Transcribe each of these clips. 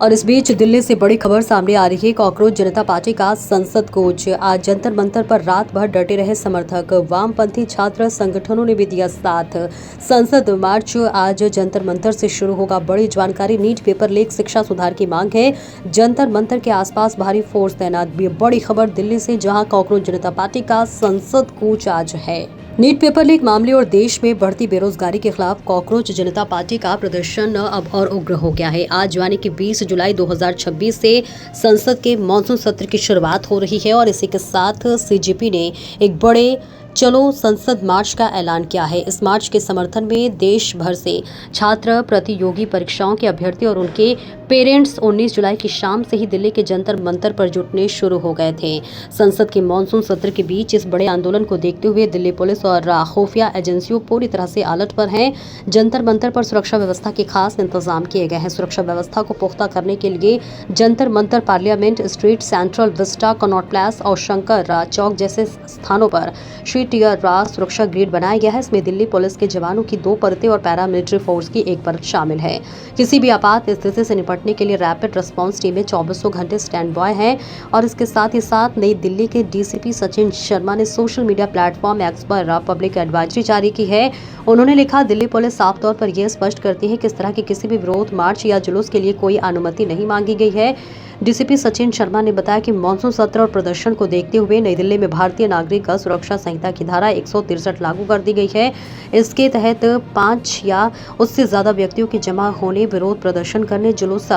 और इस बीच दिल्ली से बड़ी खबर सामने आ रही है। कॉकरोच जनता पार्टी का संसद कूच। आज जंतर मंतर पर रात भर डटे रहे समर्थक। वामपंथी छात्र संगठनों ने भी दिया साथ। संसद मार्च आज जंतर मंतर से शुरू होगा। बड़ी जानकारी, नीट पेपर लीक, शिक्षा सुधार की मांग है। जंतर मंतर के आसपास भारी फोर्स तैनात। भी बड़ी खबर दिल्ली से, जहां कॉकरोच जनता पार्टी का संसद कूच आज है। नीट पेपर लीक मामले और देश में बढ़ती बेरोजगारी के खिलाफ कॉकरोच जनता पार्टी का प्रदर्शन अब और उग्र हो गया है। आज यानी कि 20 जुलाई 2026 से संसद के मॉनसून सत्र की शुरुआत हो रही है और इसी के साथ सीजेपी ने एक बड़े चलो संसद मार्च का ऐलान किया है। इस मार्च के समर्थन में देश भर से छात्र, प्रतियोगी परीक्षाओं के अभ्यर्थी और उनके पेरेंट्स 19 जुलाई की शाम से ही दिल्ली के जंतर मंतर पर जुटने शुरू हो गए थे। संसद के मॉनसून सत्र के बीच इस बड़े आंदोलन को देखते हुए दिल्ली पुलिस और खुफिया एजेंसियों पूरी तरह से अलर्ट पर हैं। जंतर मंतर पर सुरक्षा व्यवस्था के खास इंतजाम किए गए हैं। सुरक्षा व्यवस्था को पुख्ता करने के लिए Jantar Mantar, parliament street, central Vista, Connaught place और शंकर चौक जैसे स्थानों पर टियर राज सुरक्षा ग्रिड बनाया गया है। इसमें दिल्ली पुलिस के जवानों की 2 परतें और पैरामिलिट्री फोर्स की 1 परत शामिल है। किसी भी आपात स्थिति से निपटने के लिए रैपिड रिस्पांस टीमें 24 घंटे स्टैंड बाय हैं। और इसके साथ ही साथ नई दिल्ली के डीसीपी सचिन शर्मा ने सोशल मीडिया प्लेटफॉर्म एक्स पर पब्लिक एडवाइजरी जारी की है। उन्होंने लिखा, दिल्ली पुलिस साफ तौर पर यह स्पष्ट करती है कि इस तरह के किसी भी विरोध मार्च या जुलूस के लिए कोई अनुमति नहीं मांगी गई है। डीसीपी सचिन शर्मा ने बताया कि मॉनसून सत्र और प्रदर्शन को देखते हुए नई दिल्ली में भारतीय नागरिक सुरक्षा संहिता की धारा 163 लागू कर दी गई है। इसके तहत 5 या उससे ज्यादा व्यक्तियों के जमा होने, विरोध प्रदर्शन करने, जुलूस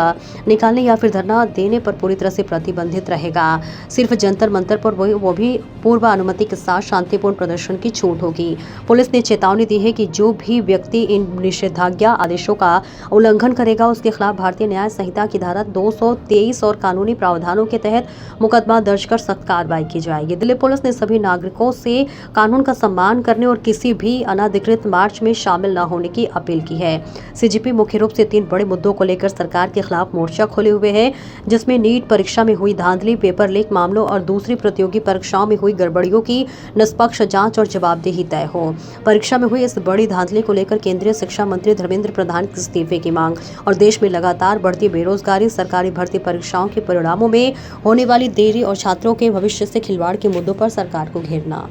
निकालने या फिर धरना देने पर पूरी तरह से प्रतिबंधित रहेगा। सिर्फ जंतर मंतर पर वो भी पूर्व अनुमति के साथ शांतिपूर्ण प्रदर्शन की छूट होगी। पुलिस ने चेतावनी दी है कि जो भी व्यक्ति इन निषेधाज्ञा आदेशों का उल्लंघन करेगा, उसके खिलाफ भारतीय न्याय संहिता की धारा 223 और कानूनी प्रावधानों के तहत मुकदमा दर्ज कर सख्त कार्रवाई की जाएगी। दिल्ली पुलिस ने सभी नागरिकों से कानून का सम्मान करने और किसी भी अनाधिकृत मार्च में शामिल न होने की अपील की है। सीजेपी मुख्य रूप से 3 बड़े मुद्दों को लेकर सरकार के खिलाफ मोर्चा खोले हुए है, जिसमें नीट परीक्षा में हुई धांधली, पेपर लीक मामलों और दूसरी प्रतियोगी परीक्षाओं में हुई गड़बड़ियों की निष्पक्ष जांच और जवाबदेही तय हो। परीक्षा में हुई इस बड़ी धांधली को लेकर केंद्रीय शिक्षा मंत्री धर्मेंद्र प्रधान के इस्तीफे की मांग और देश में लगातार बढ़ती बेरोजगारी, सरकारी भर्ती परीक्षाओं के परिणामों में होने वाली देरी और छात्रों के भविष्य से खिलवाड़ के मुद्दों पर सरकार को घेरना।